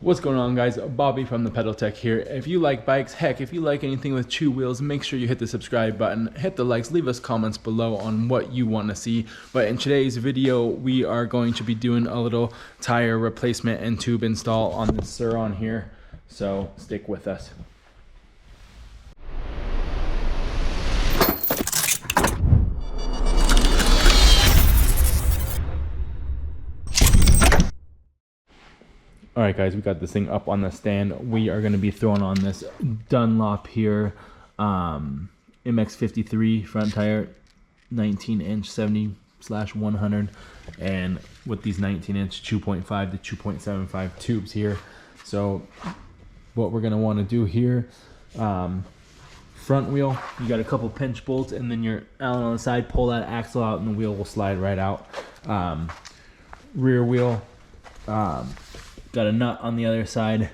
What's going on, guys? Bobby from the Pedal Tech here. If you like bikes, heck, if you like anything with two wheels, make sure you hit the subscribe button, hit the likes, leave us comments below on what you want to see. But in today's video, we are going to be doing a little tire replacement and tube install on this Sur here. So stick with us. All right, guys, we got this thing up on the stand. We are going to be throwing on this Dunlop here MX53 front tire, 19-inch 70/100, and with these 19-inch 2.5 to 2.75 tubes here. So what we're going to want to do here, front wheel, you got a couple pinch bolts, and then your Allen on the side, pull that axle out and the wheel will slide right out. Rear wheel, got a nut on the other side,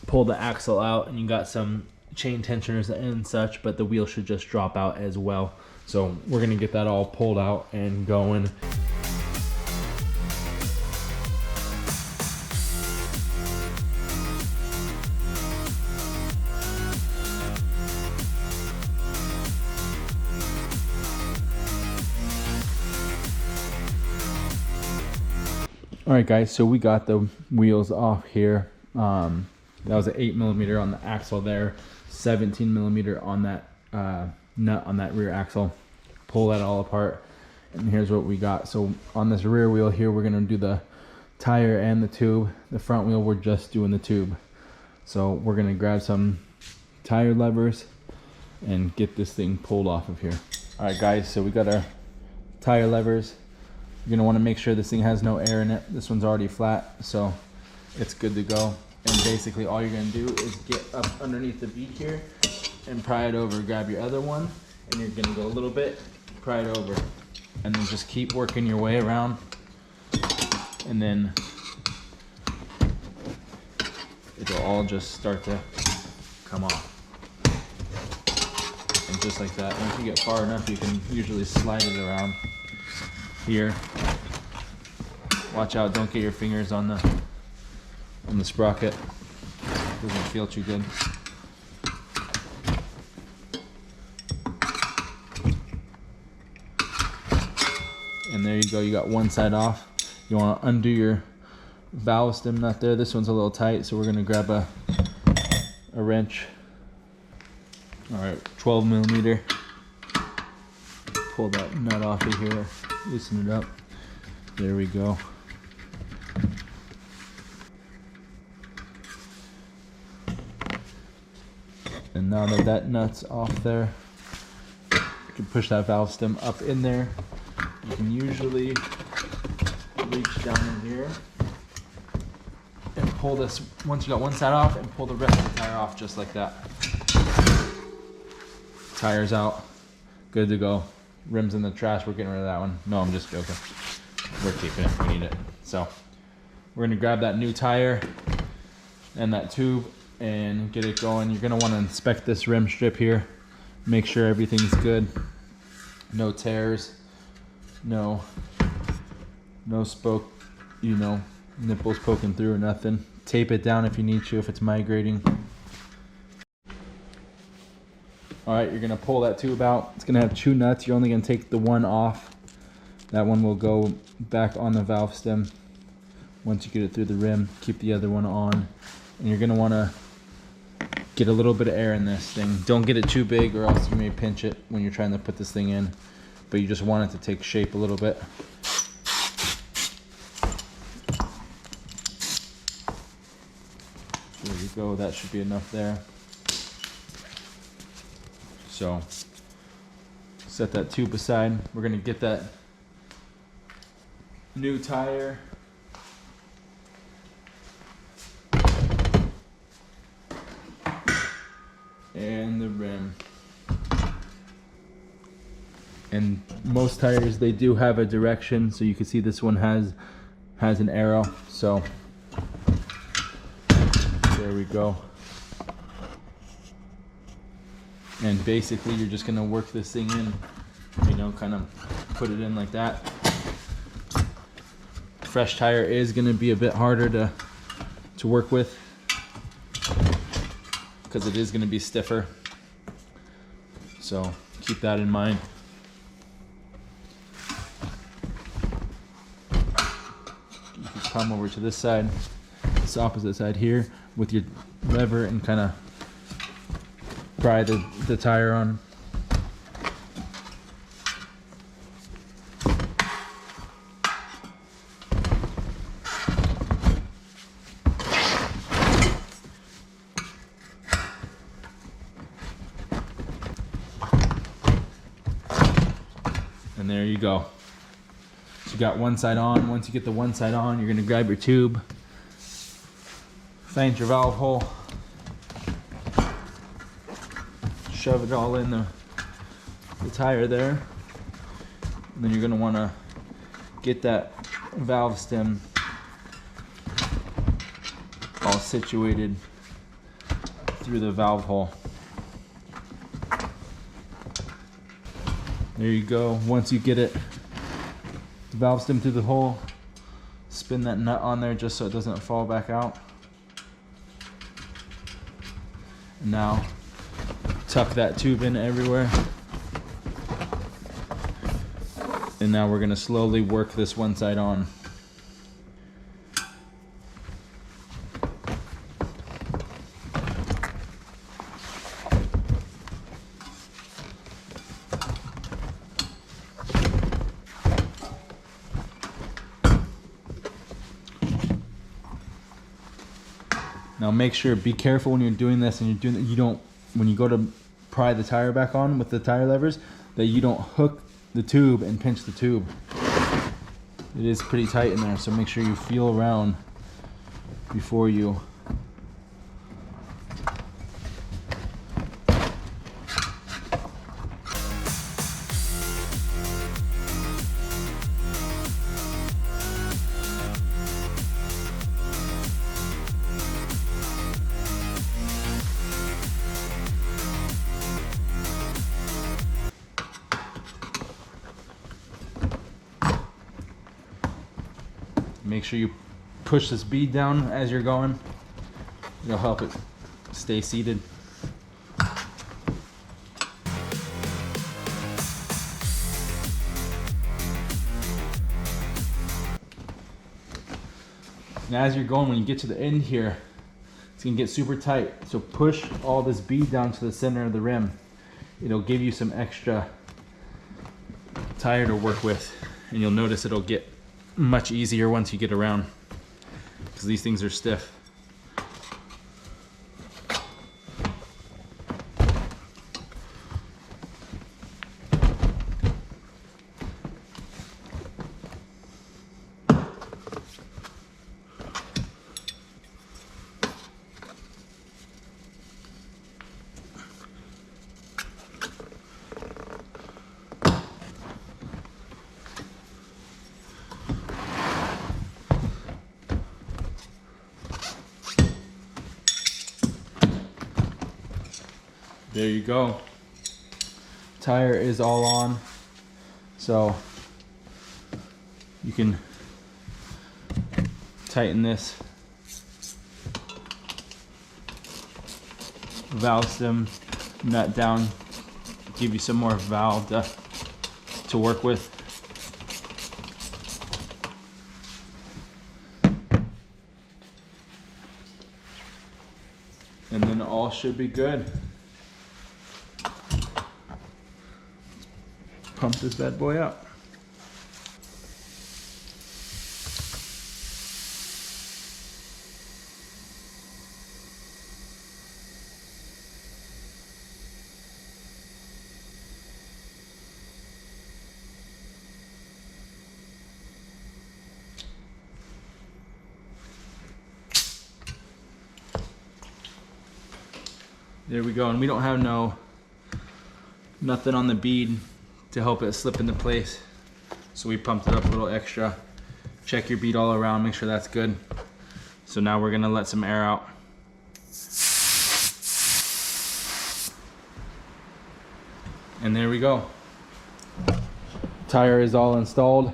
pull the axle out, and you got some chain tensioners and such, but the wheel should just drop out as well. So we're gonna get that all pulled out and going. All right, guys, so we got the wheels off here. That was an 8mm on the axle there, 17mm on that nut on that rear axle. Pull that all apart, and here's what we got. So on this rear wheel here, we're gonna do the tire and the tube. The front wheel, we're just doing the tube. So we're gonna grab some tire levers and get this thing pulled off of here. All right, guys, so we got our tire levers. You're gonna wanna make sure this thing has no air in it. This one's already flat, so it's good to go. And basically all you're gonna do is get up underneath the bead here and pry it over. Grab your other one, and you're gonna go a little bit, pry it over. And then just keep working your way around. And then it'll all just start to come off. And just like that, once you get far enough, you can usually slide it around. Here, watch out, don't get your fingers on the sprocket. Doesn't feel too good. And there you go, you got one side off. You want to undo your valve stem nut there. This one's a little tight, so we're going to grab a wrench. All right, 12mm. Pull that nut off of here, loosen it up. There we go. And now that that nut's off there, you can push that valve stem up in there. You can usually reach down in here and pull this, once you got one side off, and pull the rest of the tire off just like that. Tire's out, good to go. Rims in the trash, we're getting rid of that one. No, I'm just joking. We're keeping it, we need it. So we're gonna grab that new tire and that tube and get it going. You're gonna wanna inspect this rim strip here. Make sure everything's good. No tears, no spoke, nipples poking through or nothing. Tape it down if you need to, if it's migrating. All right, you're gonna pull that tube out. It's gonna have two nuts. You're only gonna take the one off. That one will go back on the valve stem. Once you get it through the rim, keep the other one on. And you're gonna wanna get a little bit of air in this thing. Don't get it too big or else you may pinch it when you're trying to put this thing in. But you just want it to take shape a little bit. There you go, that should be enough there. So set that tube aside. We're gonna get that new tire. And the rim. And most tires, they do have a direction, so you can see this one has an arrow. So there we go. And basically you're just gonna work this thing in, kind of put it in like that. Fresh tire is gonna be a bit harder to work with. because it is going to be stiffer. So keep that in mind. You can come over to this side, this opposite side here, with your lever and kind of pry the tire on. And there you go. So you got one side on. Once you get the one side on, you're gonna grab your tube, find your valve hole, shove it all in the tire there. And then you're gonna wanna get that valve stem all situated through the valve hole. There you go. Once you get it, the valve stem through the hole, spin that nut on there just so it doesn't fall back out. And now tuck that tube in everywhere. And now we're gonna slowly work this one side on. Now make sure, be careful when you're doing this and you don't, when you go to pry the tire back on with the tire levers, that you don't hook the tube and pinch the tube. It is pretty tight in there, so make sure you feel around before you. Make sure you push this bead down as you're going. It'll help it stay seated. And as you're going, when you get to the end here, it's gonna get super tight. So push all this bead down to the center of the rim. It'll give you some extra tire to work with, and you'll notice it'll get much easier once you get around, because these things are stiff. There you go. Tire is all on, so you can tighten this valve stem nut down, give you some more valve to work with. And then all should be good. Pump this bad boy up. There we go, and we don't have nothing on the bead to help it slip into place. So we pumped it up a little extra. Check your bead all around, make sure that's good. So now we're gonna let some air out. And there we go. Tire is all installed.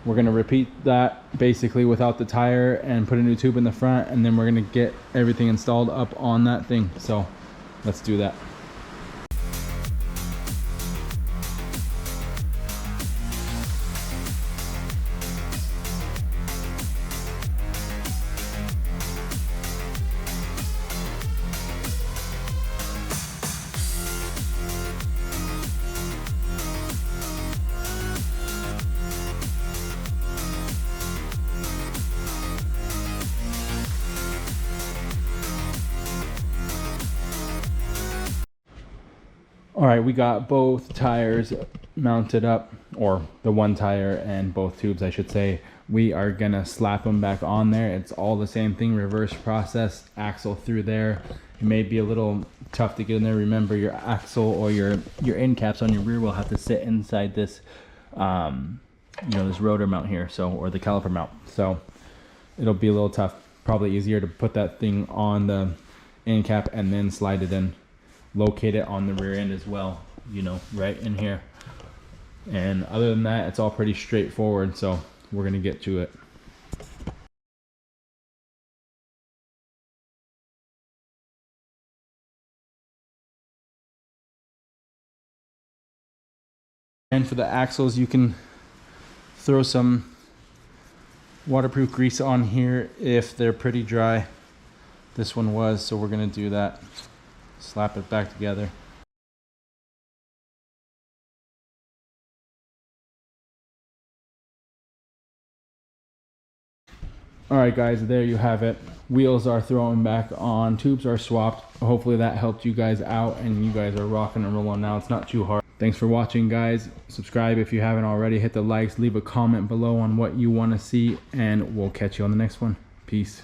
We're gonna repeat that basically without the tire and put a new tube in the front, and then we're gonna get everything installed up on that thing. So let's do that. All right, we got both tires mounted up, or the one tire and both tubes, I should say. We are gonna slap them back on there. It's all the same thing, reverse process, axle through there. It may be a little tough to get in there. Remember, your axle or your end caps on your rear will have to sit inside this, you know, this rotor mount here, so, or the caliper mount. So it'll be a little tough. Probably easier to put that thing on the end cap and then slide it in. Locate it on the rear end as well, you know, right in here. And other than that, it's all pretty straightforward, so we're gonna get to it. And for the axles, you can throw some waterproof grease on here if they're pretty dry. This one was, so we're gonna do that. Slap it back together. All right, guys, there you have it. Wheels are thrown back on, tubes are swapped. Hopefully that helped you guys out and you guys are rocking and rolling now. It's not too hard. Thanks for watching, guys. Subscribe if you haven't already. Hit the likes, leave a comment below on what you want to see, and we'll catch you on the next one. Peace.